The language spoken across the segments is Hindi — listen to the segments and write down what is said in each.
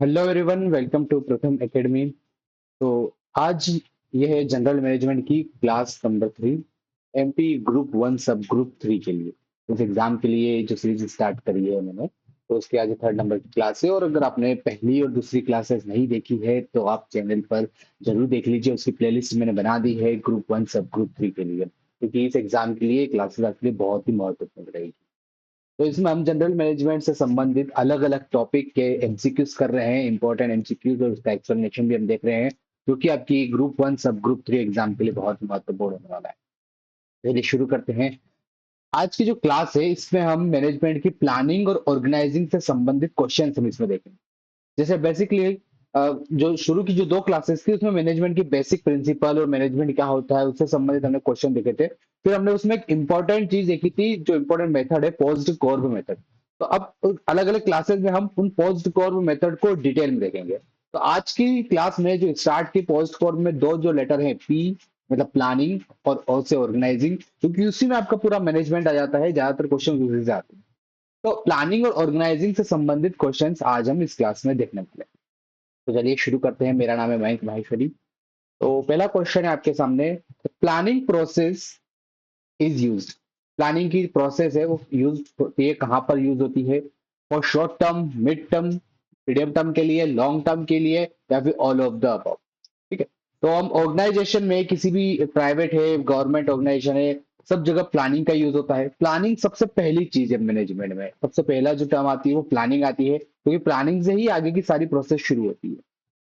हेलो एवरीवन, वेलकम टू प्रथम एकेडमी। तो आज ये है जनरल मैनेजमेंट की क्लास नंबर 3, एमपी ग्रुप 1 सब ग्रुप 3 के लिए। इस एग्जाम के लिए जो सीरीज स्टार्ट करी है मैंने, तो उसके आज थर्ड नंबर की क्लास है। और अगर आपने पहली और दूसरी क्लासेस नहीं देखी है तो आप चैनल पर जरूर देख लीजिए। उसकी प्लेलिस्ट मैंने बना दी है ग्रुप 1 सब ग्रुप 3 के लिए, क्योंकि इस एग्जाम के लिए क्लासेस आपके लिए बहुत ही महत्वपूर्ण रहेगी। तो इसमें हम जनरल मैनेजमेंट से संबंधित अलग अलग टॉपिक के एमसीक्यूज कर रहे हैं, इंपॉर्टेंट एमसीक्यूज, और उसका एक्सप्लेनेशन भी हम देख रहे हैं, जो कि आपकी ग्रुप 1 सब ग्रुप 3 एग्जाम के लिए बहुत महत्वपूर्ण होने वाला है। चलिए शुरू करते हैं। आज की जो क्लास है इसमें हम मैनेजमेंट की प्लानिंग और ऑर्गेनाइजिंग से संबंधित क्वेश्चन हम इसमें देखेंगे। जैसे बेसिकली जो शुरू की जो दो क्लासेस थी उसमें मैनेजमेंट की बेसिक प्रिंसिपल और मैनेजमेंट क्या होता है उससे संबंधित हमने क्वेश्चन देखे थे। फिर हमने उसमें एक इंपॉर्टेंट चीज देखी थी, जो इंपॉर्टेंट मेथड है पोज्ड कर्व मेथड। तो अब अलग अलग क्लासेस में हम उन पोज्ड कर्व मेथड को डिटेल में देखेंगे। तो आज की क्लास में जो स्टार्ट की पोज्ड कर्व में दो जो लेटर है पी, मतलब प्लानिंग, और ओ से ऑर्गेनाइजिंग, क्योंकि उसी में आपका पूरा मैनेजमेंट आ जाता है, ज्यादातर क्वेश्चन उसी से आते हैं। तो प्लानिंग और ऑर्गेनाइजिंग से संबंधित क्वेश्चंस आज हम इस क्लास में देखने वाले हैं। तो चलिए शुरू करते हैं। मेरा नाम है मयंक माहेश्वरी। तो पहला क्वेश्चन है आपके सामने, planning process is used. Planning की प्रोसेस है वो यूज होती है, कहाँ पर यूज होती है? For short term, mid term, medium term के लिए, लॉन्ग टर्म के लिए, या फिर ऑल ऑफ द अबव। ठीक है। तो हम ऑर्गेनाइजेशन में, किसी भी प्राइवेट है, गवर्नमेंट ऑर्गेनाइजेशन है, सब जगह प्लानिंग का यूज होता है। प्लानिंग सबसे पहली चीज है मैनेजमेंट में, सबसे पहला जो टर्म आती है वो प्लानिंग आती है, क्योंकि प्लानिंग से ही आगे की सारी प्रोसेस शुरू होती है।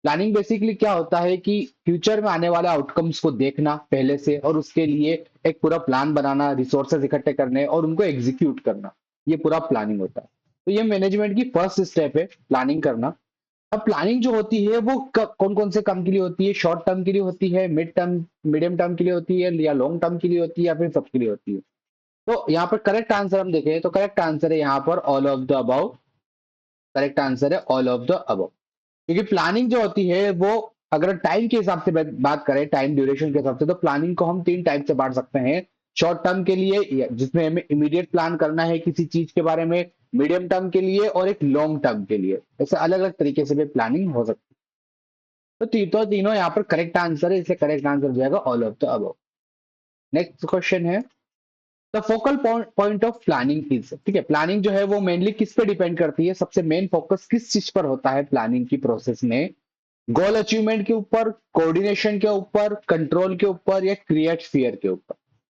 प्लानिंग बेसिकली क्या होता है कि फ्यूचर में आने वाले आउटकम्स को देखना पहले से, और उसके लिए एक पूरा प्लान बनाना, रिसोर्सेज इकट्ठे करने और उनको एग्जीक्यूट करना, ये पूरा प्लानिंग होता है। तो ये मैनेजमेंट की फर्स्ट स्टेप है, प्लानिंग करना। अब प्लानिंग जो होती है वो कौन कौन से काम के लिए होती है? शॉर्ट टर्म के लिए होती है, मिड टर्म, मीडियम टर्म के लिए होती है, या लॉन्ग टर्म के लिए होती है, या फिर सबके लिए होती है? तो यहाँ पर करेक्ट आंसर हम देखें तो करेक्ट आंसर है यहाँ पर all of the above. Correct answer है ऑल ऑफ द अबाउ। क्योंकि प्लानिंग जो होती है वो, अगर टाइम के हिसाब से बात करें, टाइम ड्यूरेशन के हिसाब से, तो प्लानिंग को हम तीन टाइप से बांट सकते हैं। शॉर्ट टर्म के लिए, जिसमें हमें इमीडिएट प्लान करना है किसी चीज के बारे में, मीडियम टर्म के लिए, और एक लॉन्ग टर्म के लिए। ऐसे अलग अलग तरीके से भी प्लानिंग हो सकती है। तो तीनों यहाँ पर करेक्ट आंसर है, इसलिए करेक्ट आंसर हो जाएगा all of the above. Next question है, the focal point of planning is. ठीक है, प्लानिंग जो है वो मेनली किस पे डिपेंड करती है? सबसे मेन फोकस किस चीज पर होता है प्लानिंग की प्रोसेस में? गोल अचीवमेंट के ऊपर, कोऑर्डिनेशन के ऊपर, कंट्रोल के ऊपर, या क्रिएट फियर के ऊपर?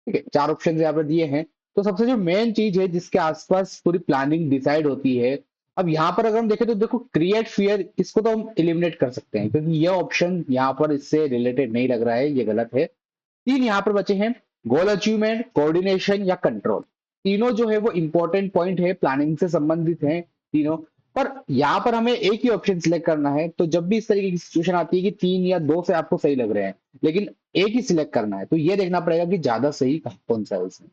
ठीक है, चार ऑप्शन यहाँ पर दिए हैं। तो सबसे जो मेन चीज है जिसके आसपास पूरी प्लानिंग डिसाइड होती है, अब यहाँ पर अगर हम देखें तो देखो, क्रिएट फियर, इसको तो हम एलिमिनेट कर सकते हैं, क्योंकि ये ऑप्शन यहाँ पर इससे रिलेटेड नहीं लग रहा है, ये गलत है। तीन यहाँ पर बचे हैं, गोल अचीवमेंट, कोऑर्डिनेशन, या कंट्रोल। तीनों जो है वो इंपॉर्टेंट पॉइंट है, प्लानिंग से संबंधित हैं तीनों। पर यहाँ पर हमें एक ही ऑप्शन सिलेक्ट करना है। तो जब भी इस तरीके की सिचुएशन आती है कि तीन या दो से आपको सही लग रहे हैं, लेकिन एक ही सिलेक्ट करना है, तो ये देखना पड़ेगा कि ज्यादा सही कौन सा है उसमें।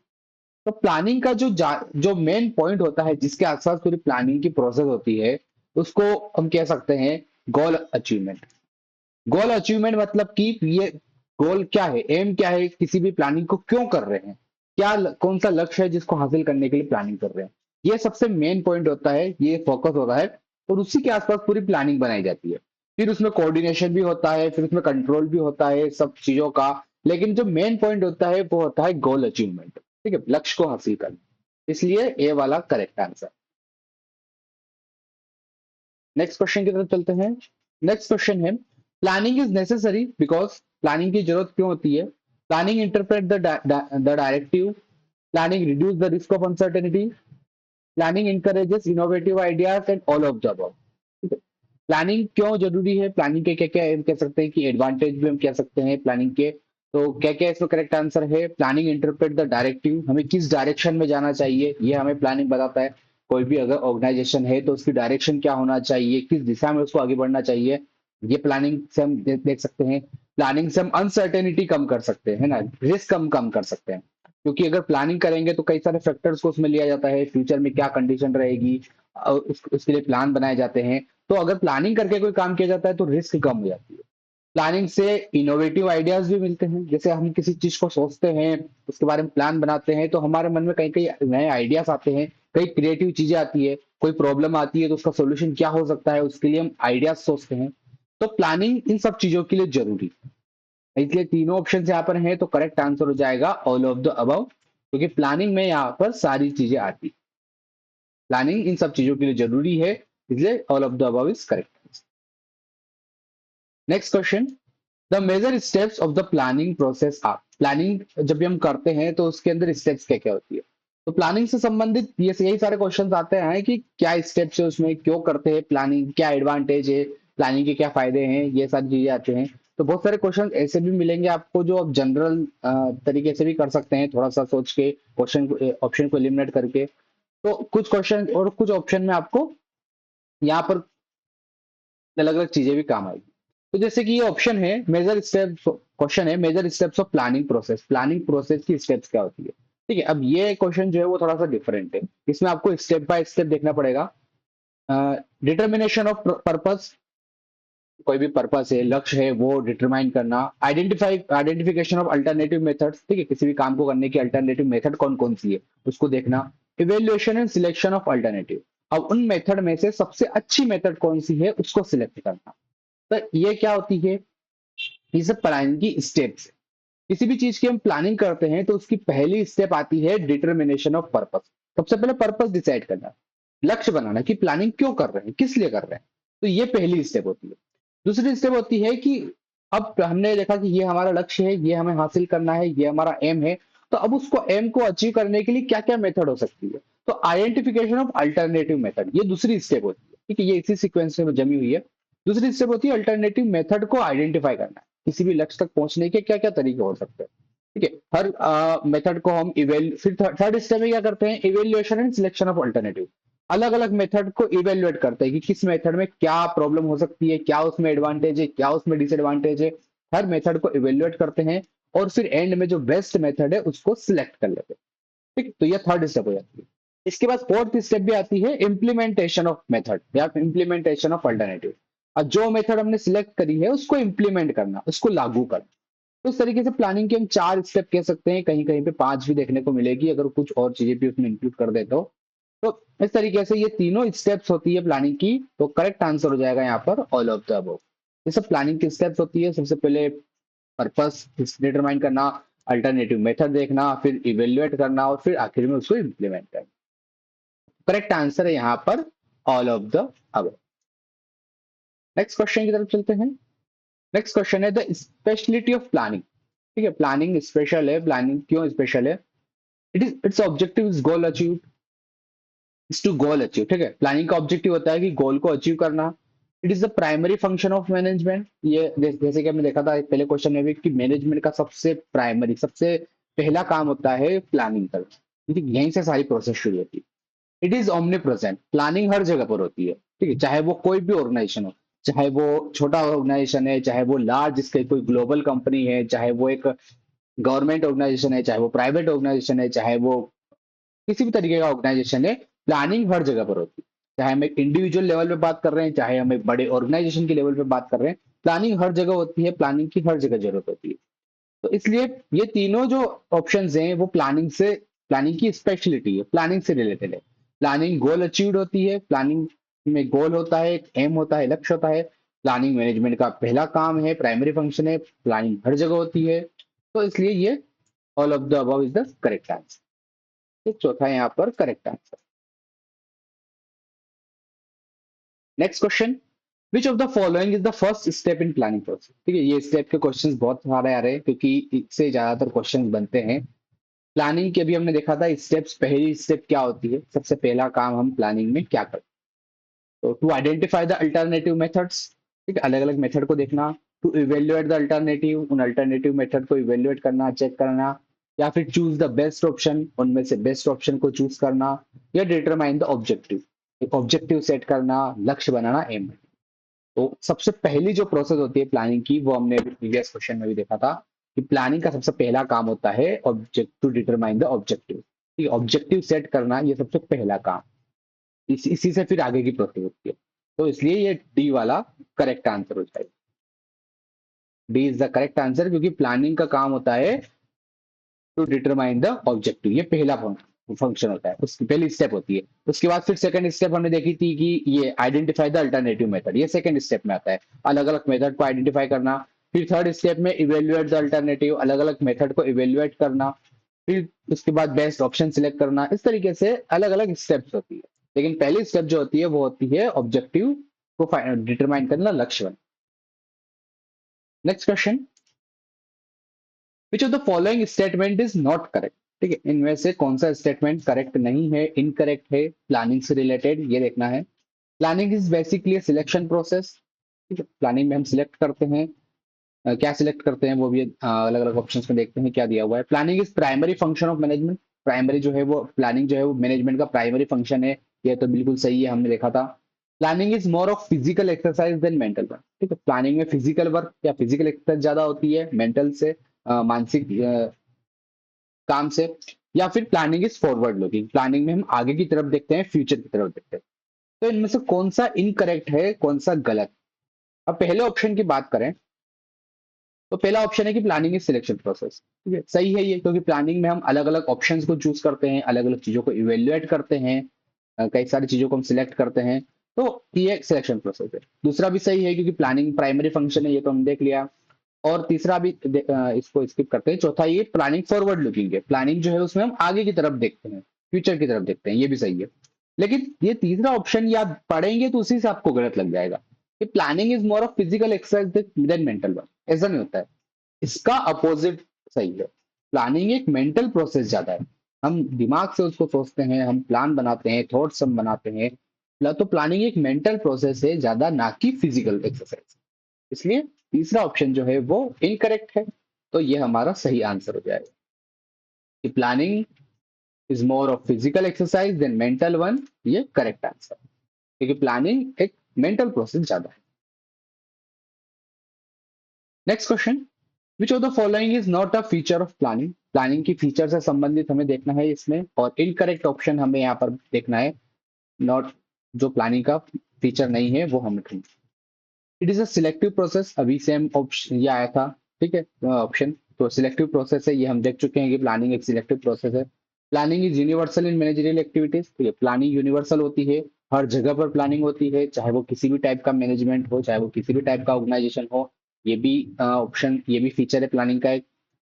तो प्लानिंग का जो मेन पॉइंट होता है, जिसके आसपास पूरी प्लानिंग की प्रोसेस होती है, उसको हम कह सकते हैं गोल अचीवमेंट। गोल अचीवमेंट मतलब कि ये गोल क्या है, एम क्या है, किसी भी प्लानिंग को क्यों कर रहे हैं, कौन सा लक्ष्य है जिसको हासिल करने के लिए प्लानिंग कर रहे हैं, ये सबसे मेन पॉइंट होता है, ये फोकस होता है। और उसी के आसपास पूरी प्लानिंग बनाई जाती है। फिर उसमें कोऑर्डिनेशन भी होता है, फिर उसमें कंट्रोल भी होता है सब चीजों का। लेकिन जो मेन पॉइंट होता है वो होता है गोल अचीवमेंट। ठीक है, लक्ष्य को हासिल करना। इसलिए ए वाला करेक्ट आंसर। नेक्स्ट क्वेश्चन की तरफ चलते हैं। नेक्स्ट क्वेश्चन है, planning is necessary because. Planning की जरूरत क्यों होती है? Planning interpret the directive, planning reduce the risk of uncertainty, planning encourages innovative ideas, and all of the above. Planning क्यों जरूरी है? प्लानिंग के क्या क्या हम कह सकते हैं कि एडवांटेज भी हम कह सकते हैं प्लानिंग के। तो क्या क्या इसमें करेक्ट आंसर है? प्लानिंग इंटरप्रेट द डायरेक्टिव, हमें किस डायरेक्शन में जाना चाहिए ये हमें प्लानिंग बताता है। कोई भी अगर ऑर्गेनाइजेशन है तो उसकी डायरेक्शन क्या होना चाहिए, किस दिशा में उसको आगे बढ़ना चाहिए, ये प्लानिंग से हम देख सकते हैं। प्लानिंग से हम अनसर्टेनिटी कम कर सकते हैं, है ना, रिस्क कम कम कर सकते हैं। क्योंकि अगर प्लानिंग करेंगे तो कई सारे फैक्टर्स को उसमें लिया जाता है, फ्यूचर में क्या कंडीशन रहेगी, उसके लिए प्लान बनाए जाते हैं। तो अगर प्लानिंग करके कोई काम किया जाता है तो रिस्क कम हो जाती है। प्लानिंग से इनोवेटिव आइडियाज भी मिलते हैं। जैसे हम किसी चीज को सोचते हैं, उसके बारे में प्लान बनाते हैं, तो हमारे मन में कई कई नए आइडियाज आते हैं, कई क्रिएटिव चीजें आती है। कोई प्रॉब्लम आती है तो उसका सॉल्यूशन क्या हो सकता है, उसके लिए हम आइडियाज सोचते हैं। तो प्लानिंग इन सब चीजों के लिए जरूरी है। इसलिए तीनों ऑप्शन यहाँ पर हैं, तो करेक्ट आंसर हो जाएगा ऑल ऑफ द अबव, क्योंकि प्लानिंग में यहाँ पर सारी चीजें आती, प्लानिंग इन सब चीजों के लिए जरूरी है, इसलिए all of the above is correct. Next question, the major steps of the planning process are. Planning जब भी हम करते हैं तो उसके अंदर स्टेप्स क्या क्या होती है। तो प्लानिंग से संबंधित ये यही सारे क्वेश्चंस आते हैं कि क्या स्टेप्स है उसमें, क्यों करते हैं प्लानिंग, क्या एडवांटेज है प्लानिंग के, क्या फायदे हैं, ये सारी चीजें आते हैं। तो बहुत सारे क्वेश्चन ऐसे भी मिलेंगे आपको जो आप जनरल तरीके से भी कर सकते हैं, थोड़ा सा सोच के क्वेश्चन ऑप्शन को एलिमिनेट करके। तो कुछ क्वेश्चन और कुछ ऑप्शन में आपको यहाँ पर अलग अलग चीजें भी काम आएगी। तो जैसे कि ये ऑप्शन है मेजर स्टेप्स, क्वेश्चन है major steps of planning process, planning process की स्टेप्स क्या होती है। ठीक है, अब ये क्वेश्चन जो है वो थोड़ा सा डिफरेंट है, इसमें आपको स्टेप बाय स्टेप देखना पड़ेगा। डिटर्मिनेशन ऑफ पर्पस, कोई भी पर्पस है, लक्ष्य है, वो डिटरमाइन करना। आइडेंटिफिकेशन ऑफ अल्टरनेटिव मेथड्स, ठीक है, किसी भी काम को करने की अल्टरनेटिव मेथड कौन कौन सी है उसको देखना। Evaluation and selection of alternative, अब उन मेथड में से सबसे अच्छी मेथड कौन सी है उसको सिलेक्ट करना। तो ये क्या होती है, ये सब प्लानिंग की स्टेप्स है। किसी भी चीज की हम प्लानिंग करते हैं तो उसकी पहली स्टेप आती है डिटर्मिनेशन ऑफ पर्पस। सबसे पहले पर्पस डिसाइड करना, लक्ष्य बनाना कि प्लानिंग क्यों कर रहे हैं, किस लिए कर रहे हैं। तो ये पहली स्टेप होती है। दूसरी स्टेप होती है कि अब हमने देखा कि ये हमारा लक्ष्य है, ये हमें हासिल करना है, ये हमारा एम है। तो अब उसको एम को अचीव करने के लिए क्या क्या मेथड हो सकती है। तो आइडेंटिफिकेशन ऑफ अल्टरनेटिव मेथड, ये दूसरी स्टेप होती है। ठीक है, ये इसी सीक्वेंस में जमी हुई है। दूसरी स्टेप होती है अल्टरनेटिव मेथड को आइडेंटिफाई करना, किसी भी लक्ष्य तक पहुंचने के क्या क्या तरीके हो सकते हैं। ठीक है, हर मेथड को हम इवेल, फिर थर्ड स्टेप में क्या करते हैं, evaluation and selection of alternative. अलग अलग मेथड को इवेल्युएट करते हैं कि किस मेथड में क्या प्रॉब्लम हो सकती है, क्या उसमें एडवांटेज है, क्या उसमें डिसएडवांटेज है। हर मेथड को इवेल्युएट करते हैं और फिर एंड में जो बेस्ट मेथड है उसको सिलेक्ट कर लेते हैं। ठीक, तो ये थर्ड स्टेप हो जाती है। इसके बाद फोर्थ स्टेप भी आती है इम्प्लीमेंटेशन ऑफ मेथड या इम्प्लीमेंटेशन ऑफ अल्टरनेटिव। अब जो मेथड हमने सिलेक्ट करी है उसको इम्प्लीमेंट करना, उसको लागू करना। तो इस तरीके से प्लानिंग के हम चार स्टेप कह सकते हैं, कहीं कहीं पे पांच भी देखने को मिलेगी अगर कुछ और चीजें भी उसमें इंक्लूड कर दे तो इस तरीके से ये तीनों स्टेप्स होती है प्लानिंग की। तो करेक्ट आंसर हो जाएगा यहाँ पर ऑल ऑफ द अबव। ये सब प्लानिंग की स्टेप्स होती है। सबसे पहले पर्पस डिटरमाइन करना, अल्टरनेटिव मेथड देखना, फिर इवेल्युएट करना और फिर आखिर में उसको इम्प्लीमेंट करना। करेक्ट आंसर है यहाँ पर all of the above. Next question की तरफ चलते हैं। नेक्स्ट क्वेश्चन है द स्पेशलिटी ऑफ प्लानिंग। ठीक है, प्लानिंग स्पेशल है, प्लानिंग क्यों स्पेशल है। Its objective is goal achieve, is to goal achieve. ठीक है, प्लानिंग का ऑब्जेक्टिव होता है कि गोल को अचीव करना। It is the primary function of management, ये जैसे कि हमने देखा था पहले क्वेश्चन में भी कि मैनेजमेंट का सबसे प्राइमरी, सबसे पहला काम होता है प्लानिंग करना। ठीक है, यहीं से सारी प्रोसेस शुरू होती है। It is omnipresent, planning हर जगह पर होती है। ठीक है, चाहे वो कोई भी ऑर्गेनाइजेशन हो, चाहे वो छोटा ऑर्गेनाइजेशन है, चाहे वो लार्ज इसके कोई ग्लोबल कंपनी है, चाहे वो एक गवर्नमेंट ऑर्गेनाइजेशन है, चाहे वो प्राइवेट ऑर्गेनाइजेशन है, चाहे वो किसी भी तरीके का ऑर्गेनाइजेशन है, प्लानिंग हर जगह पर होती है। चाहे हम एक इंडिविजुअल लेवल पे बात कर रहे हैं, चाहे हम एक बड़े ऑर्गेनाइजेशन के लेवल पे बात कर रहे हैं, प्लानिंग हर जगह होती है, प्लानिंग की हर जगह जरूरत होती है। तो इसलिए ये तीनों जो ऑप्शंस हैं वो प्लानिंग से, प्लानिंग की स्पेशलिटी है, प्लानिंग से रिलेटेड है। प्लानिंग गोल अचीव्ड होती है, प्लानिंग में गोल होता है, एक एम होता है, लक्ष्य होता है। प्लानिंग मैनेजमेंट का पहला काम है, प्राइमरी फंक्शन है, प्लानिंग हर जगह होती है। तो इसलिए ये all of the above is the correct answer. चौथा यहाँ पर correct answer. Next question, which of the following is the first step in planning process. ठीक है, ये स्टेप के क्वेश्चंस बहुत सारे आ रहे हैं क्योंकि इससे ज्यादातर क्वेश्चंस बनते हैं। प्लानिंग के भी हमने देखा था स्टेप्स, पहली स्टेप क्या होती है, सबसे पहला काम हम प्लानिंग में क्या करते हैं। तो to identify the alternative methods, ठीक है, अलग अलग मेथड को देखना। टू इवेल्युएट द अल्टरनेटिव, उन अल्टरनेटिव मेथड को इवेल्युएट करना, चेक करना। या फिर चूज द बेस्ट ऑप्शन, उनमें से बेस्ट ऑप्शन को चूज करना। या डिटरमाइन द ऑब्जेक्टिव, एक ऑब्जेक्टिव सेट करना, लक्ष्य बनाना, एम। तो सबसे पहली जो प्रोसेस होती है प्लानिंग की वो हमने प्रीवियस क्वेश्चन में भी देखा था कि प्लानिंग का सबसे पहला काम होता है object to determine the objective. ठीक है, ऑब्जेक्टिव सेट करना ये सबसे पहला काम, इसी से फिर आगे की प्रोसेस होती है। तो इसलिए ये डी वाला करेक्ट आंसर हो जाएगा। D is the correct answer क्योंकि प्लानिंग का काम होता है टू डिटरमाइन द ऑब्जेक्टिव, ये पहला पॉइंट। फंक्शन होता है, उसकी पहली स्टेप होती है। उसके बाद फिर सेकंड स्टेप हमने देखी थी कि ये आइडेंटिफाई द अल्टरनेटिव मेथड, ये सेकंड स्टेप में आता है, अलग अलग मेथड को आइडेंटिफाई करना। फिर थर्ड स्टेप में इवेल्युएट द अल्टरनेटिव, अलग अलग मेथड को इवेल्युएट करना। फिर उसके बाद बेस्ट ऑप्शन सिलेक्ट करना। इस तरीके से अलग अलग स्टेप्स होती है, लेकिन पहली स्टेप जो होती है वो होती है ऑब्जेक्टिव को डिटरमाइन करना, लक्ष्य। Next question, which of the following statement is not correct. ठीक है, इनमें से कौन सा स्टेटमेंट करेक्ट नहीं है, इनकरेक्ट है, प्लानिंग से रिलेटेड, ये देखना है। Planning is basically selection process. ठीक है, प्लानिंग में हम सिलेक्ट करते हैं, क्या सिलेक्ट करते हैं वो भी अलग अलग ऑप्शंस में देखते हैं क्या दिया हुआ है। Planning is primary function of management. Primary जो है वो प्लानिंग जो है वो मैनेजमेंट का प्राइमरी फंक्शन है, ये तो बिल्कुल सही है, हमने देखा था। Planning is more of physical exercise than mental work. ठीक है, प्लानिंग में फिजिकल वर्क या फिजिकल एक्सरसाइज ज्यादा होती है मेंटल से, मानसिक काम से। या फिर planning is forward looking, planning में हम आगे की तरफ देखते हैं, फ्यूचर की तरफ देखते हैं। तो इनमें से कौन सा इनकरेक्ट है, कौन सा गलत। अब पहले ऑप्शन की बात करें तो पहला ऑप्शन है कि प्लानिंग इज सिलेक्शन प्रोसेस। ठीक है, सही है ये, क्योंकि प्लानिंग में हम अलग अलग ऑप्शंस को चूज करते हैं, अलग अलग चीजों को इवेल्युएट करते हैं, कई सारी चीजों को हम सिलेक्ट करते हैं, तो ये एक सिलेक्शन प्रोसेस है। दूसरा भी सही है क्योंकि प्लानिंग प्राइमरी फंक्शन है, ये तो हम देख लिया। और तीसरा भी इसको स्किप करते हैं। चौथा, ये प्लानिंग फॉरवर्ड लुकिंग है, प्लानिंग जो है उसमें हम आगे की तरफ देखते हैं, फ्यूचर की तरफ देखते हैं, ये भी सही है। लेकिन ये तीसरा ऑप्शन या पढ़ेंगे तो उसी से आपको गलत लग जाएगा कि planning is more of physical exercise than mental work. ऐसा नहीं होता है, इसका अपोजिट सही है। प्लानिंग एक मेंटल प्रोसेस ज्यादा है, हम दिमाग से उसको सोचते हैं, हम प्लान बनाते हैं, थॉट्स हम बनाते हैं। तो प्लानिंग एक मेंटल प्रोसेस है ज्यादा, ना कि फिजिकल एक्सरसाइज। इसलिए तीसरा ऑप्शन जो है वो इनकरेक्ट है। तो ये हमारा सही आंसर हो जाएगा कि planning is more of physical exercise than mental one, ये करेक्ट आंसर, क्योंकि प्लानिंग एक मेंटल प्रोसेस ज्यादा है। Next question, which of the following is not a feature of planning. Planning की फीचर से संबंधित हमें देखना है इसमें, और इनकरेक्ट ऑप्शन हमें यहाँ पर देखना है। नॉट, जो प्लानिंग का फीचर नहीं है वो हम लिखेंगे। It is a selective process, अभी सेम ऑप्शन ये आया था। ठीक है, ऑप्शन तो सिलेक्टिव प्रोसेस है, ये हम देख चुके हैं कि प्लानिंग एक सिलेक्टिव प्रोसेस है। Planning is universal in managerial activities. तो ये प्लानिंग यूनिवर्सल होती है, हर जगह पर प्लानिंग होती है, चाहे वो किसी भी टाइप का मैनेजमेंट हो, चाहे वो किसी भी टाइप का ऑर्गेनाइजेशन हो। ये भी ऑप्शन, ये भी फीचर है प्लानिंग का एक।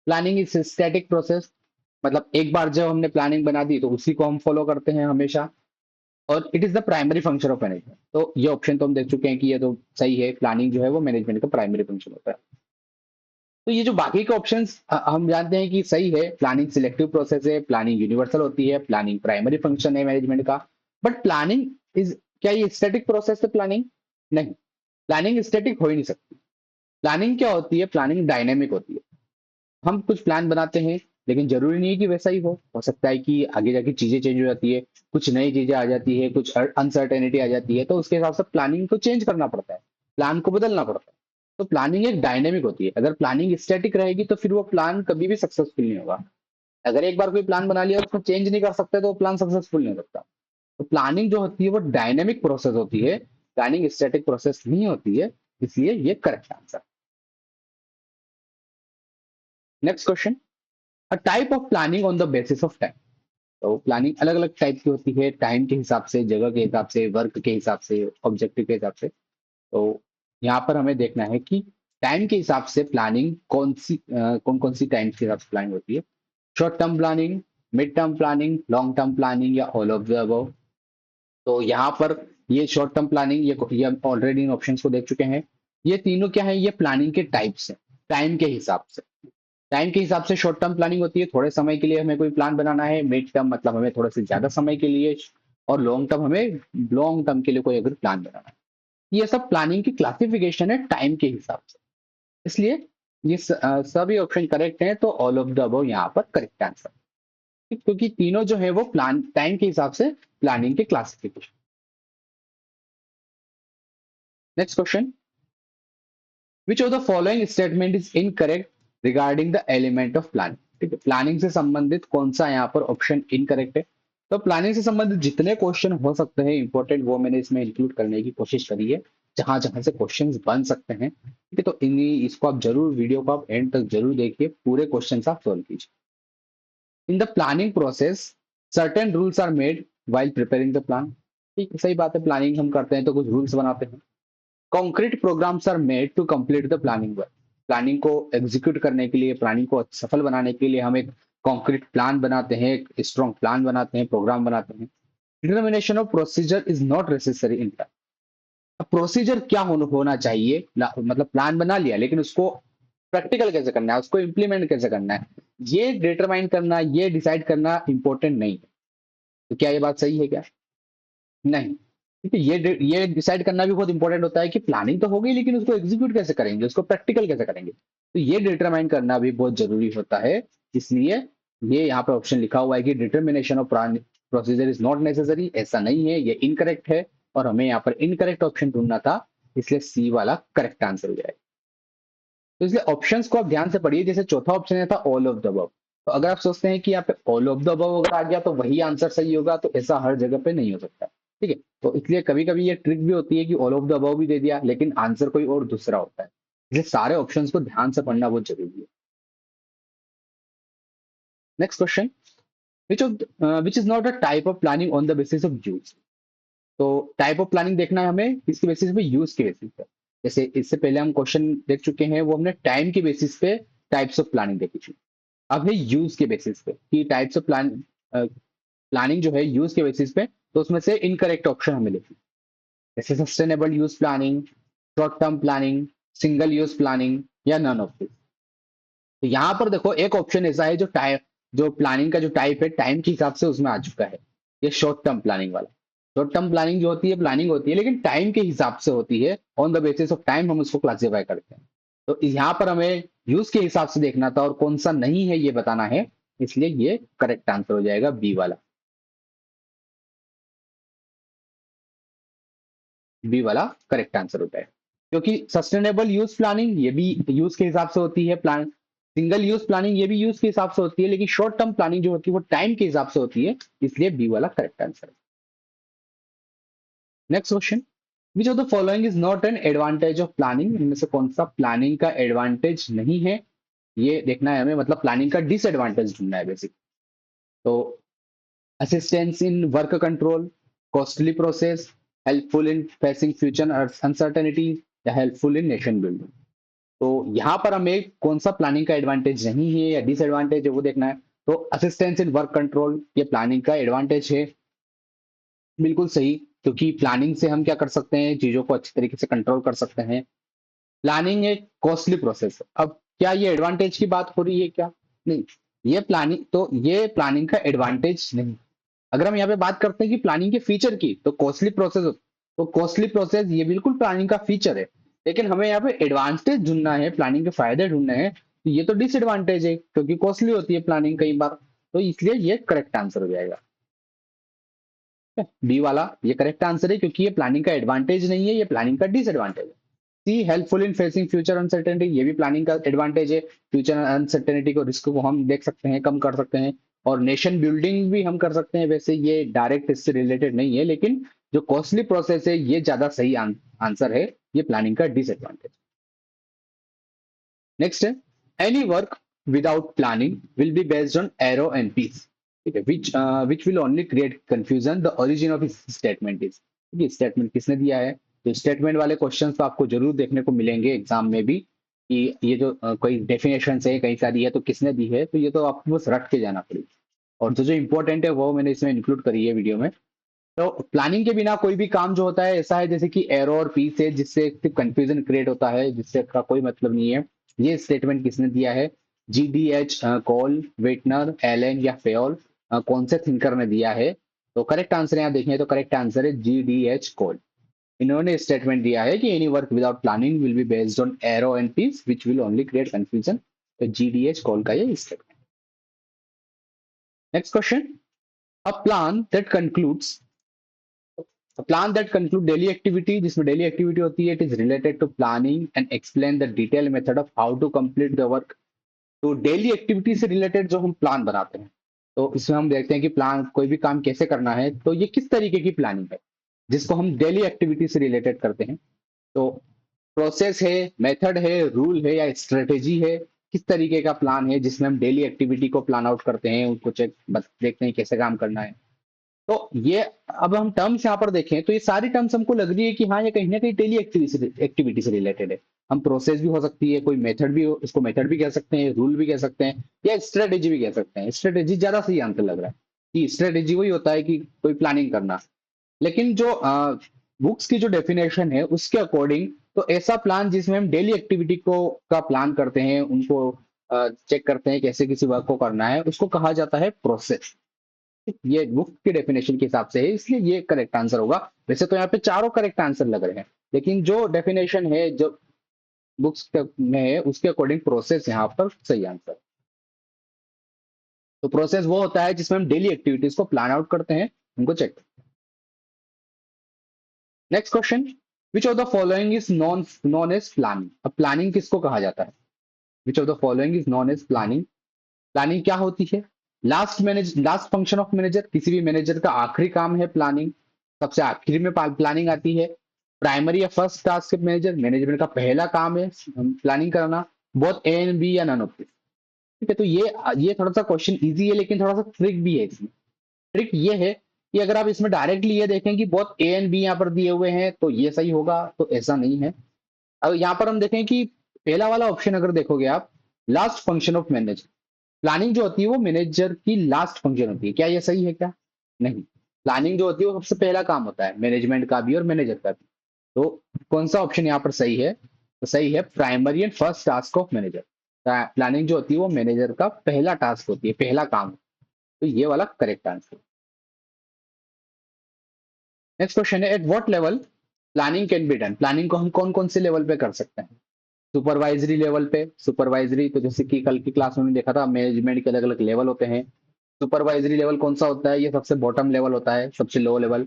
प्लानिंग इज स्टैटिक प्रोसेस, मतलब एक बार जब हमने प्लानिंग बना दी तो उसी को हम फॉलो करते हैं हमेशा। और it is the primary function of management. तो ये ऑप्शन तो हम देख चुके हैं कि ये तो सही है, प्लानिंग जो है वो मैनेजमेंट का प्राइमरी फंक्शन होता है। तो ये जो बाकी के ऑप्शंस हम जानते हैं कि सही है, प्लानिंग सिलेक्टिव प्रोसेस है, प्लानिंग यूनिवर्सल होती है, प्लानिंग प्राइमरी फंक्शन है मैनेजमेंट का। बट प्लानिंग इज, क्या ये स्टैटिक प्रोसेस है प्लानिंग? नहीं, प्लानिंग स्टैटिक हो ही नहीं सकती। प्लानिंग क्या होती है? प्लानिंग डायनेमिक होती है। हम कुछ प्लान बनाते हैं, लेकिन जरूरी नहीं है कि वैसा ही हो सकता है कि आगे जाके चीजें चेंज हो जाती है, कुछ नई चीजें आ जाती है, कुछ अनसर्टेनिटी आ जाती है, तो उसके हिसाब से प्लानिंग को चेंज करना पड़ता है, प्लान को बदलना पड़ता है। तो प्लानिंग एक डायनेमिक होती है। अगर प्लानिंग स्टैटिक रहेगी तो फिर वो प्लान कभी भी सक्सेसफुल नहीं होगा। अगर एक बार कोई प्लान बना लिया उसको चेंज नहीं कर सकते तो वो प्लान सक्सेसफुल नहीं हो सकता। तो प्लानिंग जो होती है वो डायनेमिक प्रोसेस होती है, प्लानिंग स्टैटिक प्रोसेस नहीं होती है। इसलिए ये correct answer. Next question, a type of planning on the basis of time. तो प्लानिंग अलग अलग टाइप की होती है, टाइम के हिसाब से, जगह के हिसाब से, वर्क के हिसाब से, ऑब्जेक्टिव के हिसाब से। तो यहाँ पर हमें देखना है कि टाइम के हिसाब से प्लानिंग कौन कौन सी टाइम के हिसाब से प्लानिंग होती है। Short term planning, mid term planning, long term planning, या ऑल ऑफ द अबव। तो यहाँ पर ये शॉर्ट टर्म प्लानिंग, ये हम ऑलरेडी इन ऑप्शंस को देख चुके हैं। ये तीनों क्या है? ये प्लानिंग के टाइप्स है, टाइम के हिसाब से। टाइम के हिसाब से शॉर्ट टर्म प्लानिंग होती है, थोड़े समय के लिए हमें कोई प्लान बनाना है। मिड टर्म मतलब हमें थोड़े से ज्यादा समय के लिए। और लॉन्ग टर्म, हमें लॉन्ग टर्म के लिए कोई अगर प्लान बनाना है। ये सब प्लानिंग की क्लासिफिकेशन है टाइम के हिसाब से। इसलिए ये सभी ऑप्शन करेक्ट हैं, तो ऑल ऑफ द अबव यहाँ पर करेक्ट आंसर। क्योंकि तीनों जो है वो प्लान टाइम के हिसाब से प्लानिंग के classification. Next question, which of the following statement is incorrect regarding the element of planning. ठीक है, प्लानिंग से संबंधित कौन सा यहाँ पर ऑप्शन इनकरेक्ट है? तो प्लानिंग से संबंधित जितने क्वेश्चन हो सकते हैं इंपॉर्टेंट, वो मैंने इसमें इंक्लूड करने की कोशिश करी है, जहां जहां से क्वेश्चंस बन सकते हैं। ठीक है, तो इन्हीं इसको आप जरूर, वीडियो को आप एंड तक जरूर देखिए, पूरे क्वेश्चन आप सोल्व कीजिए। In the planning process, certain rules are made while preparing the plan. ठीक है, सही बात है, प्लानिंग हम करते हैं तो कुछ रूल्स बनाते हैं। Concrete programs are made to complete the planning work. Planning को एग्जीक्यूट करने के लिए, प्लानिंग को सफल बनाने के लिए हम एक कॉन्क्रीट प्लान बनाते हैं, एक स्ट्रॉन्ग प्लान बनाते हैं, प्रोग्राम बनाते हैं। Determination of procedure is not necessary in plan. अब प्रोसीजर क्या होना चाहिए, मतलब प्लान बना लिया लेकिन उसको प्रैक्टिकल कैसे करना है, उसको इम्प्लीमेंट कैसे करना है, ये डिटरमाइन करना, ये डिसाइड करना इंपॉर्टेंट नहीं है। तो क्या ये बात सही है क्या? नहीं। ठीक है, ये डिसाइड करना भी बहुत इंपॉर्टेंट होता है कि प्लानिंग तो हो गई लेकिन उसको एग्जीक्यूट कैसे करेंगे, उसको प्रैक्टिकल कैसे करेंगे, तो ये डिटरमाइन करना भी बहुत जरूरी होता है। इसलिए ये यहाँ पे ऑप्शन लिखा हुआ है कि determination of procedure is not necessary, ऐसा नहीं है, ये इनकरेक्ट है और हमें यहाँ पर इनकरेक्ट ऑप्शन ढूंढना था, इसलिए सी वाला करेक्ट आंसर हो जाएगा। तो इसलिए ऑप्शंस को आप ध्यान से पढ़िए। जैसे चौथा ऑप्शन था ऑल ऑफ द अबव, तो अगर आप सोचते हैं कि यहाँ पे ऑल ऑफ द अबव अगर आ गया तो वही आंसर सही होगा, तो ऐसा हर जगह पे नहीं हो सकता। ठीक है, तो इसलिए कभी कभी ये ट्रिक भी होती है कि ऑल ऑफ द अबव भी दे दिया लेकिन आंसर कोई और दूसरा होता है, इसलिए सारे ऑप्शंस को ध्यान से पढ़ना बहुत जरूरी है। Next question, which is not a type of planning on the basis of use. तो टाइप ऑफ प्लानिंग देखना है हमें किसके बेसिस पे, यूज के बेसिस पे। जैसे इससे पहले हम क्वेश्चन देख चुके हैं, वो हमने टाइम के बेसिस पे टाइप्स ऑफ प्लानिंग देखी थी। अब है यूज के बेसिस पे कि टाइप्स ऑफ प्लानिंग जो है यूज के बेसिस पे, तो उसमें से इनकरेक्ट ऑप्शन हमें लिखी, जैसे sustainable use planning, short term planning, single use planning या नन ऑफ दिस। तो यहाँ पर देखो एक ऑप्शन ऐसा है जो टाइप, जो प्लानिंग का जो टाइप है टाइम के हिसाब से उसमें आ चुका है, ये शॉर्ट टर्म प्लानिंग वाला। शॉर्ट टर्म प्लानिंग जो होती है, प्लानिंग होती है लेकिन टाइम के हिसाब से होती है, on the basis of time हम उसको क्लासिफाई करते हैं। तो यहाँ पर हमें यूज के हिसाब से देखना था और कौन सा नहीं है ये बताना है, इसलिए ये करेक्ट आंसर हो जाएगा बी वाला। बी वाला करेक्ट आंसर होता है, क्योंकि सस्टेनेबल यूज प्लानिंग ये भी यूज के हिसाब से होती है, प्लान सिंगल यूज प्लानिंग ये भी यूज के हिसाब से होती है, लेकिन शॉर्ट टर्म प्लानिंग जो होती है वो टाइम के हिसाब से होती है, इसलिए बी वाला करेक्ट आंसर है। Next question, which of the following is not an advantage of planning. इनमें से कौन सा प्लानिंग का एडवांटेज नहीं है, ये देखना है हमें, मतलब प्लानिंग का डिसएडवांटेज ढूंढना है बेसिक। तो assistance in work control, costly process, helpful in facing future uncertainty या हेल्पफुल इन नेशन बिल्डिंग। तो यहाँ पर हमें कौन सा प्लानिंग का एडवांटेज नहीं है या डिसएडवांटेज है वो देखना है। तो असिस्टेंस इन वर्क कंट्रोल ये प्लानिंग का एडवांटेज है, बिल्कुल सही, क्योंकि प्लानिंग से हम क्या कर सकते हैं, चीजों को अच्छी तरीके से कंट्रोल कर सकते हैं। प्लानिंग एक कॉस्टली प्रोसेस है, अब क्या ये एडवांटेज की बात हो रही है क्या? नहीं, ये प्लानिंग, तो ये प्लानिंग का एडवांटेज नहीं। अगर हम यहाँ पे बात करते हैं कि प्लानिंग के फीचर की, तो कॉस्टली प्रोसेस, तो कॉस्टली प्रोसेस ये बिल्कुल प्लानिंग का फीचर है, लेकिन हमें यहाँ पे एडवांटेज ढूंढना है, प्लानिंग के फायदे ढूंढने हैं, तो ये तो डिसएडवांटेज है क्योंकि कॉस्टली होती है प्लानिंग कई बार, तो इसलिए ये करेक्ट आंसर हो जाएगा। बी वाला ये करेक्ट आंसर है, क्योंकि ये प्लानिंग का एडवांटेज नहीं है, ये प्लानिंग का डिसएडवांटेज है। C helpful in facing future uncertainty, ये भी प्लानिंग का एडवांटेज है, फ्यूचर अनसर्टेनिटी को, रिस्क को हम देख सकते हैं, कम कर सकते हैं। और नेशन बिल्डिंग भी हम कर सकते हैं, वैसे ये डायरेक्ट इससे रिलेटेड नहीं है, लेकिन जो कॉस्टली प्रोसेस है ये ज्यादा सही आंसर है, ये प्लानिंग का डिसएडवांटेज। नेक्स्ट है, any work without planning will be based on arrow and piece. ठीक है, which will only create confusion, the origin of statement is. ये स्टेटमेंट किसने दिया है, तो स्टेटमेंट वाले क्वेश्चंस तो आपको जरूर देखने को मिलेंगे एग्जाम में भी, कि ये जो कोई डेफिनेशन है कई सारी है तो किसने दी है, तो ये तो आपको बस रट के जाना पड़ेगा, और जो जो इंपॉर्टेंट है वो मैंने इसमें इंक्लूड करी है वीडियो में। तो प्लानिंग के बिना कोई भी काम जो होता है ऐसा है जैसे कि एरो और पीस है, जिससे सिर्फ कंफ्यूजन क्रिएट होता है, जिससे का कोई मतलब नहीं है। ये स्टेटमेंट किसने दिया है, GDH कॉल, वेटनर, एलन या फेयोल, कौन से थिंकर ने दिया है? तो करेक्ट आंसर यहाँ देखें तो करेक्ट आंसर है GDH कॉल। इन्होंने स्टेटमेंट दिया है कि any work without planning will be based on arrow and piece which will only create confusion. तो GDH कॉल का ये statement. Next question, a plan that concludes, plan that conclude daily activity, जिसमें डेली एक्टिविटी होती है, it is related to planning and explain the detail method of how to complete the work. तो डेली एक्टिविटी से रिलेटेड जो हम प्लान बनाते हैं, तो इसमें हम देखते हैं कि प्लान, कोई भी काम कैसे करना है, तो ये किस तरीके की प्लानिंग है जिसको हम डेली एक्टिविटी से रिलेटेड करते हैं। तो प्रोसेस है, मेथड है, रूल है या स्ट्रेटेजी है, किस तरीके का प्लान है जिसमें हम डेली एक्टिविटी को प्लान आउट करते हैं, उनको चेक देखते हैं कैसे काम करना है। तो ये अब हम टर्म्स यहाँ पर देखें तो ये सारी टर्म्स हमको लग रही है कि हाँ ये कहीं ना कहीं डेली एक्टिविटी से रिलेटेड है। हम प्रोसेस भी हो सकती है, कोई मेथड भी हो, इसको मेथड भी कह सकते हैं, रूल भी कह सकते हैं, या स्ट्रेटेजी भी कह सकते हैं। स्ट्रेटेजी ज्यादा सही आंसर लग रहा है कि स्ट्रेटेजी वही होता है कि कोई प्लानिंग करना। लेकिन जो बुक्स की जो डेफिनेशन है उसके अकॉर्डिंग तो ऐसा प्लान जिसमें हम डेली एक्टिविटी को का प्लान करते हैं, उनको चेक करते हैं कैसे किसी वर्क को करना है, उसको कहा जाता है प्रोसेस। ये बुक के डेफिनेशन के हिसाब से है, इसलिए ये करेक्ट आंसर होगा। वैसे तो यहाँ पे चारों करेक्ट आंसर लग रहे हैं, लेकिन जो डेफिनेशन है जो बुक्स में है उसके अकॉर्डिंग प्रोसेस यहाँ पर सही आंसर। तो प्रोसेस वो होता है जिसमें हम डेली एक्टिविटीज को प्लान आउट करते हैं, उनको check. Next question, which of the following is known as planning. अब प्लानिंग किसको कहा जाता है? Which of the following is known as planning. Planning क्या होती है? लास्ट फंक्शन ऑफ मैनेजर, किसी भी मैनेजर का आखिरी काम है प्लानिंग, सबसे आखिरी में प्लानिंग आती है। प्राइमरी या first task of manager, management का पहला काम है प्लानिंग करना। बोथ ए एंड बी या नन ऑफ दिस। ठीक है, तो ये थोड़ा सा क्वेश्चन इजी है लेकिन थोड़ा सा ट्रिक भी है इसमें। ट्रिक ये है कि अगर आप इसमें डायरेक्टली ये देखें कि बहुत ए एंड बी यहाँ पर दिए हुए हैं तो ये सही होगा, तो ऐसा नहीं है। अब यहाँ पर हम देखें कि पहला वाला ऑप्शन अगर देखोगे आप, last function of manager, planning जो होती है वो मैनेजर की लास्ट फंक्शन होती है, क्या ये सही है क्या? नहीं। प्लानिंग जो होती है वो सबसे पहला काम होता है मैनेजमेंट का भी और मैनेजर का भी। तो कौन सा ऑप्शन यहाँ पर सही है? तो सही है primary and first task of manager. Planning जो होती है वो मैनेजर का पहला टास्क होती है, पहला काम। तो ये वाला करेक्ट आंसर। नेक्स्ट क्वेश्चन है, at what level planning can be done. Planning को हम कौन कौन से लेवल पे कर सकते हैं? सुपरवाइजरी लेवल पे। सुपरवाइजरी तो जैसे कि कल की क्लास में हमने देखा था, मैनेजमेंट के अलग अलग लेवल होते हैं। सुपरवाइजरी लेवल कौन सा होता है? ये सबसे बॉटम लेवल होता है, सबसे लो लेवल।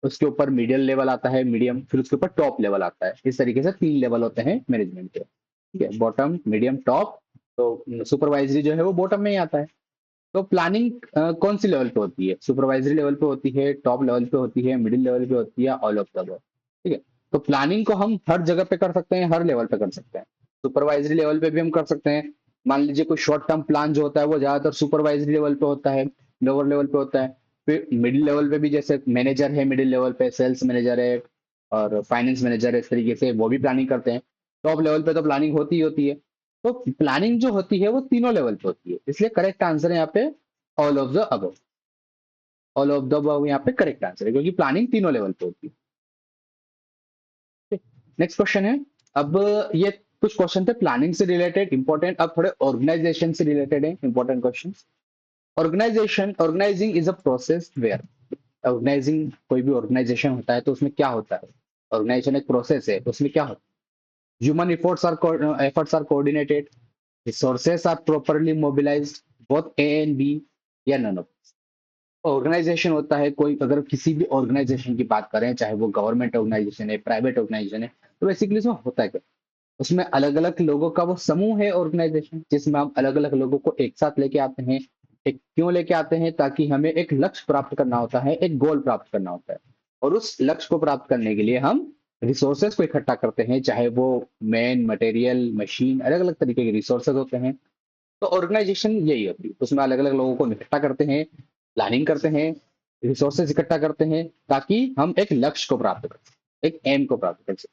उसके ऊपर मिडिल लेवल आता है, मीडियम, फिर उसके ऊपर टॉप लेवल आता है। इस तरीके से 3 लेवल होते हैं मैनेजमेंट के। ठीक है, बॉटम, मीडियम, टॉप। तो सुपरवाइजरी जो है वो बॉटम में ही आता है। तो प्लानिंग कौन सी लेवल पे होती है? सुपरवाइजरी लेवल पे होती है, टॉप लेवल पे होती है, मिडिल लेवल पे होती है, ऑल ऑफ द अबव। ठीक है, तो प्लानिंग को हम हर जगह पे कर सकते हैं, हर लेवल पे कर सकते हैं। सुपरवाइजरी लेवल पे भी हम कर सकते हैं। मान लीजिए कोई शॉर्ट टर्म प्लान जो होता है वो ज्यादातर सुपरवाइजरी लेवल पे होता है, लोअर लेवल पे होता है। फिर मिडिल लेवल पे भी जैसे मैनेजर है, मिडिल लेवल पे सेल्स मैनेजर है और फाइनेंस मैनेजर है, इस तरीके से वो भी प्लानिंग करते हैं। टॉप लेवल पे तो प्लानिंग होती ही होती है। तो प्लानिंग जो होती है वो तीनों लेवल पे होती है, इसलिए करेक्ट आंसर है यहाँ पे all of the above. All of the above यहाँ पे करेक्ट आंसर है क्योंकि प्लानिंग तीनों लेवल पे होती है। नेक्स्ट क्वेश्चन है, अब ये कुछ क्वेश्चन थे प्लानिंग से रिलेटेड इंपॉर्टेंट, अब थोड़े ऑर्गेनाइजेशन से रिलेटेड है important question. Organizing is a process where. Organizing, कोई भी ऑर्गेनाइजेशन होता है तो उसमें क्या होता है? ऑर्गेनाइजेशन एक प्रोसेस है, तो उसमें क्या होता है? Human efforts are coordinated, resources are properly mobilized, both A and B, या नन ऑफ। ऑर्गेनाइजेशन होता है कोई, अगर किसी भी ऑर्गेनाइजेशन की बात करें, चाहे वो गवर्नमेंट ऑर्गेनाइजेशन है, प्राइवेट ऑर्गेनाइजेशन है, तो बेसिकली उसमें होता है क्या? उसमें अलग अलग लोगों का वो समूह है ऑर्गेनाइजेशन, जिसमें हम अलग अलग लोगों को एक साथ लेके आते हैं। एक क्यों लेके आते हैं? ताकि हमें एक लक्ष्य प्राप्त करना होता है, एक गोल प्राप्त करना होता है। और उस लक्ष्य को प्राप्त करने के लिए हम रिसोर्सेज को इकट्ठा करते हैं, चाहे वो मैन, मटेरियल, मशीन, अलग अलग तरीके के रिसोर्सेज होते हैं। तो ऑर्गेनाइजेशन यही होती है, उसमें अलग अलग लोगों को इकट्ठा करते हैं, प्लानिंग करते हैं, रिसोर्सेज इकट्ठा करते हैं, ताकि हम एक लक्ष्य को प्राप्त कर सकें, एक एम को प्राप्त कर सकें।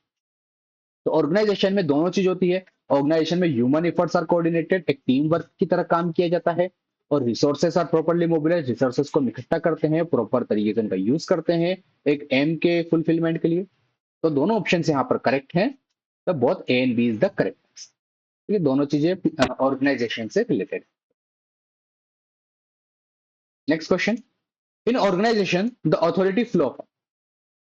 तो ऑर्गेनाइजेशन में दोनों चीज होती है। ऑर्गेनाइजेशन में ह्यूमन एफर्ट्स आर कोऑर्डिनेटेड, एक टीम वर्क की तरह काम किया जाता है। और resources are properly mobilize, resources को हम इकट्ठा करते हैं, प्रॉपर तरीके से उनका यूज करते हैं एक एम के फुलफिलमेंट के लिए। तो दोनों ऑप्शन यहाँ पर करेक्ट हैं। तो both A and B is the correct. ये दोनों चीजें ऑर्गेनाइजेशन से related. Next question, in organization the authority flow.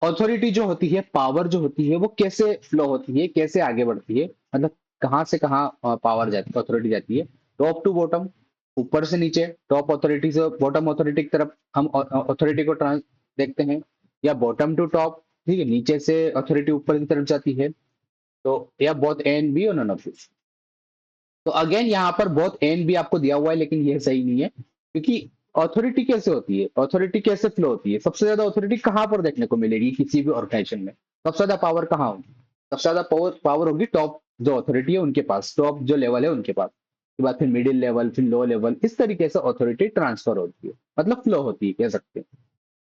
Authority जो होती है, पावर जो होती है, वो कैसे फ्लो होती है, कैसे आगे बढ़ती है? मतलब कहाँ से कहाँ पावर जाती है, अथॉरिटी जाती है? टॉप टू बॉटम, ऊपर से नीचे, टॉप अथॉरिटी से बॉटम अथॉरिटी की तरफ हम अथॉरिटी को ट्रांस देखते हैं, या बॉटम टू टॉप, ठीक है, नीचे से अथॉरिटी ऊपर की तरफ जाती है। तो या बोथ ए एंड बी और नन ऑफ दिस। तो अगेन यहाँ पर बहुत एन भी आपको दिया हुआ है, लेकिन यह सही नहीं है, क्योंकि अथॉरिटी कैसे होती है, अथॉरिटी कैसे फ्लो होती है? सबसे ज्यादा अथॉरिटी कहाँ पर देखने को मिलेगी किसी भी ऑर्गेनाइजेशन में? सबसे ज्यादा पावर कहाँ होगी? सबसे ज्यादा पावर पावर होगी टॉप जो अथॉरिटी है उनके पास, टॉप जो लेवल है उनके पास। उसके बाद फिर मिडिल लेवल, फिर लो लेवल, इस तरीके से ऑथोरिटी ट्रांसफर होती है, मतलब फ्लो होती है कह सकते हैं।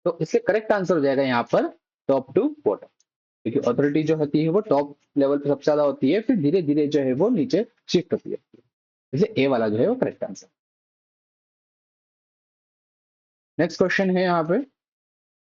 तो इसलिए करेक्ट आंसर हो जाएगा यहाँ पर टॉप टू बॉटम, क्योंकि ऑथोरिटी जो होती है वो टॉप लेवल पे सबसे ज्यादा होती है, फिर धीरे धीरे जो है वो नीचे शिफ्ट होती है, इसलिए ए वाला जो है वो करेक्ट आंसर। नेक्स्ट क्वेश्चन है यहाँ पे,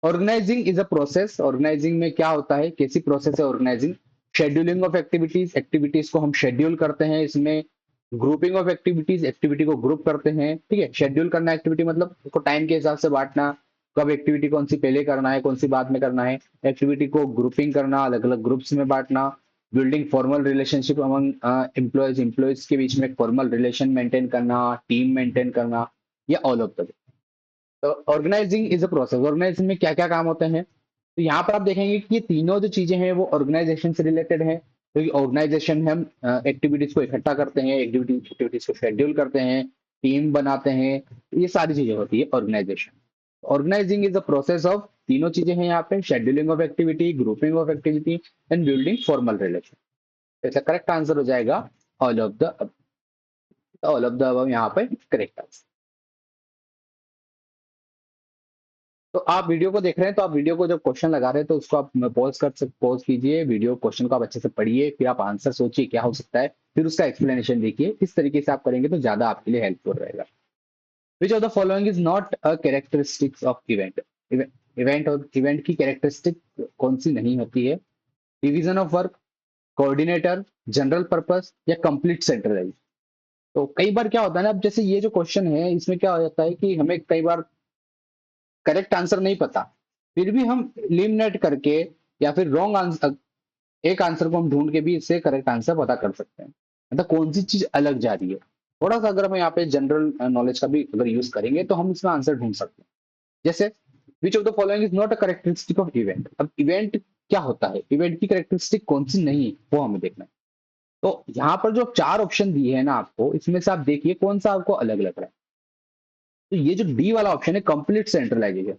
organizing is a process, organizing में क्या होता है, कैसी प्रोसेस है organizing? Scheduling of activities, activities को हम शेड्यूल करते हैं इसमें, ग्रुपिंग ऑफ एक्टिविटीज, एक्टिविटी को ग्रुप करते हैं, ठीक है। शेड्यूल करना एक्टिविटी मतलब उसको टाइम के हिसाब से बांटना, कब एक्टिविटी कौन सी पहले करना है, कौन सी बाद में करना है। एक्टिविटी को ग्रुपिंग करना, अलग अलग ग्रुप्स में बांटना। Building formal relationship among employees, employees के बीच में फॉर्मल रिलेशन मेंटेन करना, टीम मेंटेन करना, या ऑल ऑफ द। तो organizing is a process, organizing में क्या क्या काम होते हैं, तो यहाँ पर आप देखेंगे कि ये तीनों जो चीजें हैं वो ऑर्गेनाइजेशन से रिलेटेड है, क्योंकि ऑर्गेनाइजेशन में हम एक्टिविटीज को इकट्ठा करते हैं, एक्टिविटीज को शेड्यूल करते हैं, टीम बनाते हैं, ये सारी चीजें होती है organization. Organizing is a process of, तीनों चीजें हैं यहाँ पे, scheduling of activity, grouping of activity, and building formal relation. इसका करेक्ट आंसर हो जाएगा all of the, all of the above यहाँ पे करेक्ट आंसर। तो आप वीडियो को देख रहे हैं, तो आप वीडियो को जब क्वेश्चन लगा रहे हैं तो उसको आप पॉज कीजिए वीडियो, क्वेश्चन को आप अच्छे से पढ़िए, फिर आप आंसर सोचिए क्या हो सकता है, फिर उसका एक्सप्लेनेशन देखिए। इस तरीके से आप करेंगे तो ज्यादा आपके लिए हेल्पफुल रहेगा। विच of the following is not a characteristics of event? Event और इवेंट की कैरेक्टरिस्टिक कौन सी नहीं होती है? Division of work, coordinator, general purpose, या कंप्लीट सेंट्रलाइज। तो कई बार क्या होता है ना, अब जैसे ये जो क्वेश्चन है इसमें क्या हो जाता है कि हमें कई बार करेक्ट आंसर नहीं पता, फिर भी हम एलिमिनेट करके या फिर रॉन्ग आंसर, एक आंसर को हम ढूंढ के भी इससे करेक्ट आंसर पता कर सकते हैं, मतलब कौन सी चीज अलग जा रही है। थोड़ा सा अगर हम यहाँ पे जनरल नॉलेज का भी अगर यूज करेंगे तो हम इसमें आंसर ढूंढ सकते हैं। जैसे विच of the following is not a characteristic of event? अब इवेंट क्या होता है, इवेंट की करेक्टरिस्टिक कौन सी नहीं है वो हमें देखना है। तो यहाँ पर जो चार ऑप्शन दिए हैं ना आपको, इसमें से आप देखिए कौन सा आपको अलग लग रहा है। तो ये जो डी वाला ऑप्शन है कंप्लीट सेंट्रलाइजेशन,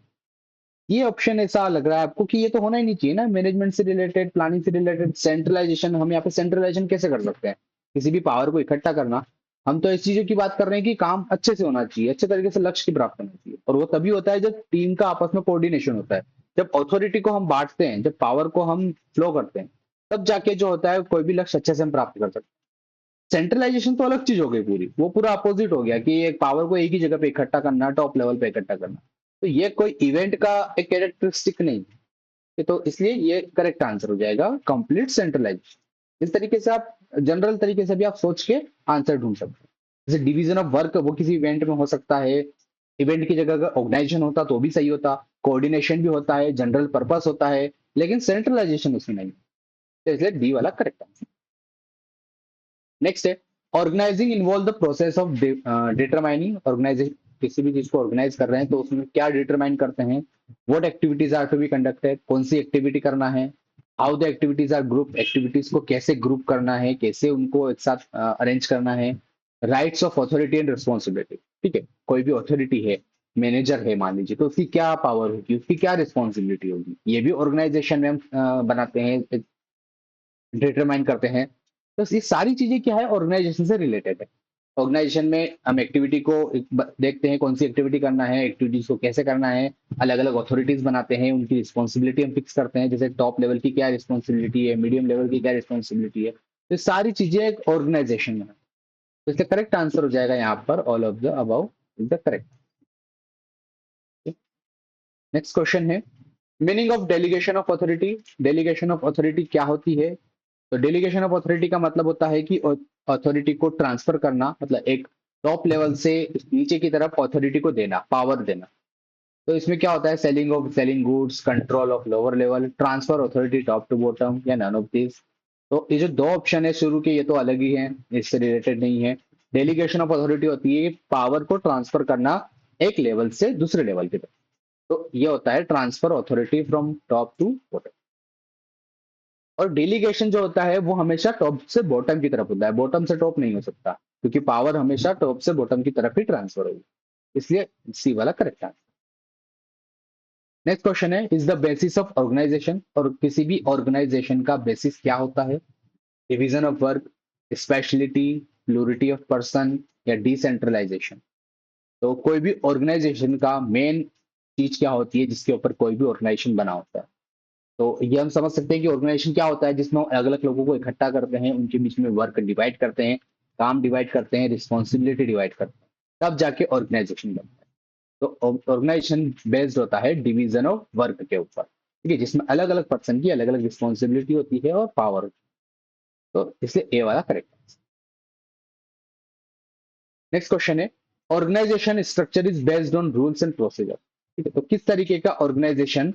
ये ऑप्शन ऐसा लग रहा है आपको कि ये तो होना ही नहीं चाहिए ना, मैनेजमेंट से रिलेटेड, प्लानिंग से रिलेटेड सेंट्रलाइजेशन। हम यहाँ पे सेंट्रलाइजेशन कैसे कर सकते हैं, किसी भी पावर को इकट्ठा करना। हम तो इस चीजों की बात कर रहे हैं कि काम अच्छे से होना चाहिए, अच्छे तरीके से लक्ष्य की प्राप्त होना चाहिए, और वो तभी होता है जब टीम का आपस में कोऑर्डिनेशन होता है, जब अथॉरिटी को हम बांटते हैं, जब पावर को हम फ्लो करते हैं, तब जाके जो होता है कोई भी लक्ष्य अच्छे से हम प्राप्त कर सकते हैं। सेंट्रलाइजेशन तो अलग चीज हो गई पूरी, वो पूरा अपोजिट हो गया कि एक पावर को एक ही जगह पे इकट्ठा करना, टॉप लेवल पे इकट्ठा करना। तो ये कोई इवेंट का एक कैरेक्टरिस्टिक नहीं है, तो इसलिए ये करेक्ट आंसर हो जाएगा कंप्लीट सेंट्रलाइजेशन। इस तरीके से आप जनरल तरीके से भी आप सोच के आंसर ढूंढ सकते हैं। जैसे डिवीजन ऑफ वर्क, वो किसी इवेंट में हो सकता है, इवेंट की जगह अगर ऑर्गेनाइजेशन होता तो भी सही होता, कोऑर्डिनेशन भी होता है, जनरल पर्पस होता है, लेकिन सेंट्रलाइजेशन उसमें नहीं, तो इसलिए डी वाला करेक्ट आंसर। नेक्स्ट है, organizing involve the process of determining, organization किसी भी चीज को ऑर्गेनाइज कर रहे हैं तो उसमें क्या डिटरमाइन करते हैं, what activities are to be conducted, कौन सी एक्टिविटी करना है, how the activities are group, activities को कैसे ग्रुप करना है, कैसे उनको एक साथ अरेंज करना है, rights of authority and responsibility. ठीक है, कोई भी अथॉरिटी है, मैनेजर है मान लीजिए, तो उसकी क्या पावर होगी, उसकी क्या रिस्पॉन्सिबिलिटी होगी, ये भी ऑर्गेनाइजेशन में हम बनाते हैं, डिटरमाइन करते हैं। तो ये सारी चीजें क्या है, ऑर्गेनाइजेशन से रिलेटेड है। ऑर्गेनाइजेशन में हम एक्टिविटी को देखते हैं, कौन सी एक्टिविटी करना है, एक्टिविटीज को कैसे करना है, अलग अलग अथॉरिटीज बनाते हैं, उनकी रिस्पॉन्सिबिलिटी हम फिक्स करते हैं, जैसे टॉप लेवल की क्या रिस्पॉन्सिबिलिटी है, मीडियम लेवल की क्या रिस्पॉन्सिबिलिटी है। तो ये सारी चीजें एक ऑर्गेनाइजेशन में है। तो इसका करेक्ट आंसर हो जाएगा यहाँ पर all of the above is the correct. Next question है, meaning of delegation of authority. Delegation of authority क्या होती है? तो डेलीगेशन ऑफ अथॉरिटी का मतलब होता है कि अथॉरिटी को ट्रांसफर करना, मतलब एक टॉप लेवल से नीचे की तरफ अथॉरिटी को देना, पावर देना। तो इसमें क्या होता है, selling goods, control of lower level, transfer authority top to bottom, या नन ऑफ दिस। तो ये जो दो ऑप्शन है शुरू के, ये तो अलग ही है, इससे रिलेटेड नहीं है। डेलीगेशन ऑफ अथॉरिटी होती है पावर को ट्रांसफर करना एक लेवल से दूसरे लेवल की तरफ। तो ये होता है transfer authority from top to bottom. और डेलीगेशन जो होता है वो हमेशा टॉप से बॉटम की तरफ होता है, बॉटम से टॉप नहीं हो सकता, क्योंकि पावर हमेशा टॉप से बॉटम की तरफ ही ट्रांसफर होगी, इसलिए सी वाला करेक्ट आंसर। नेक्स्ट क्वेश्चन है, is the basis of organisation, और किसी भी ऑर्गेनाइजेशन का बेसिस क्या होता है? Division of work, speciality, plurality of person या डिसेंट्रलाइजेशन। तो कोई भी ऑर्गेनाइजेशन का मेन चीज क्या होती है जिसके ऊपर कोई भी ऑर्गेनाइजेशन बना होता है। तो ये हम समझ सकते हैं कि ऑर्गेनाइजेशन क्या होता है, जिसमें अलग अलग लोगों को इकट्ठा करते हैं, उनके बीच में वर्क डिवाइड करते हैं, काम डिवाइड करते हैं, रिस्पॉन्सिबिलिटी डिवाइड करते हैं, तब जाके ऑर्गेनाइजेशन बनता है। तो ऑर्गेनाइजेशन बेस्ड होता है डिवीजन ऑफ वर्क के ऊपर, ठीक है, जिसमें अलग अलग पर्सन की अलग अलग रिस्पॉन्सिबिलिटी होती है और पावर होती है। तो इसलिए ए वाला करेक्ट है। नेक्स्ट क्वेश्चन है, organization structure is based on rules and procedure. ठीक है, तो किस तरीके का ऑर्गेनाइजेशन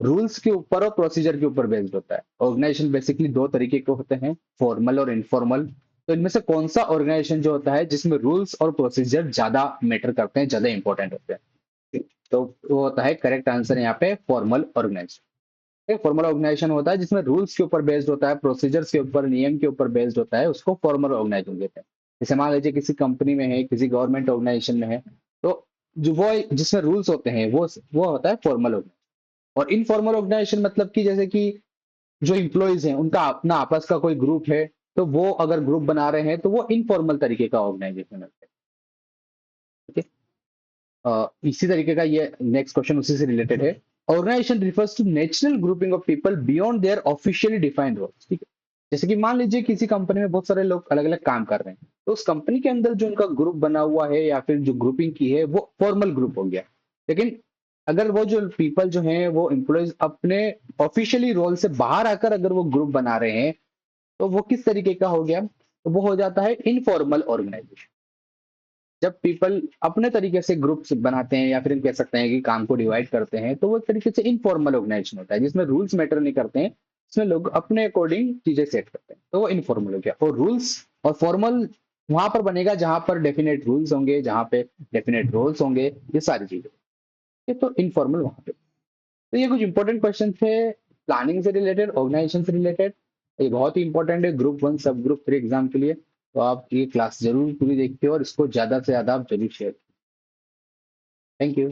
रूल्स के ऊपर और प्रोसीजर के ऊपर बेस्ड होता है। ऑर्गेनाइजेशन बेसिकली दो तरीके के होते हैं, फॉर्मल और इनफॉर्मल। तो इनमें से कौन सा ऑर्गेनाइजेशन जो होता है जिसमें रूल्स और प्रोसीजर ज्यादा मैटर करते हैं, ज्यादा इंपॉर्टेंट होते हैं। ठीक, तो वो होता है करेक्ट आंसर यहाँ पे फॉर्मल ऑर्गेनाइजेशन। फॉर्मल ऑर्गेनाइजेशन होता है जिसमें रूल्स के ऊपर बेस्ड होता है, प्रोसीजर्स के ऊपर, नियम के ऊपर बेस्ड होता है, उसको फॉर्मल ऑर्गेनाइजेशन कहते हैं। जैसे मान लीजिए किसी कंपनी में है, किसी गवर्नमेंट ऑर्गेनाइजेशन में है, तो जो वो जिसमें रूल्स होते हैं वो होता है फॉर्मल ऑर्गेनाइजेशन। और इनफॉर्मल ऑर्गेनाइजेशन मतलब कि जैसे कि जो इम्प्लॉइज हैं उनका अपना आपस का कोई ग्रुप है, तो वो अगर ग्रुप बना रहे हैं तो वो इनफॉर्मल तरीके का ऑर्गेनाइजेशन है। ठीक है, इसी तरीके का ये नेक्स्ट क्वेश्चन उसी से रिलेटेड है। Organization refers to natural grouping of people beyond their officially defined roles. ठीक है, जैसे कि मान लीजिए किसी कंपनी में बहुत सारे लोग अलग अलग काम कर रहे हैं, तो उस कंपनी के अंदर जो उनका ग्रुप बना हुआ है या फिर जो ग्रुपिंग की है वो फॉर्मल ग्रुप हो गया। लेकिन अगर वो जो पीपल जो हैं वो एम्प्लॉयज अपने ऑफिशियली रोल से बाहर आकर अगर वो ग्रुप बना रहे हैं, तो वो किस तरीके का हो गया, तो वो हो जाता है इनफॉर्मल ऑर्गेनाइजेशन। जब पीपल अपने तरीके से ग्रुप्स बनाते हैं या फिर हम कह सकते हैं कि काम को डिवाइड करते हैं, तो वो एक तरीके से इनफॉर्मल ऑर्गेनाइजेशन होता है जिसमें रूल्स मैटर नहीं करते हैं, इसमें लोग अपने अकॉर्डिंग चीजें सेट करते हैं, तो वो इनफॉर्मल हो गया। और रूल्स और फॉर्मल वहां पर बनेगा जहां पर डेफिनेट रूल्स होंगे, जहां पे डेफिनेट रोल्स होंगे, ये सारी चीजें। ये तो इनफॉर्मल वहां पे। तो ये कुछ इंपॉर्टेंट क्वेश्चन थे प्लानिंग से रिलेटेड, ऑर्गेनाइजेशन से रिलेटेड। ये बहुत ही इंपॉर्टेंट है ग्रुप वन सब ग्रुप थ्री एग्जाम के लिए। तो आप ये क्लास जरूर पूरी देखिए और इसको ज्यादा से ज्यादा आप जरूर शेयर। Thank you.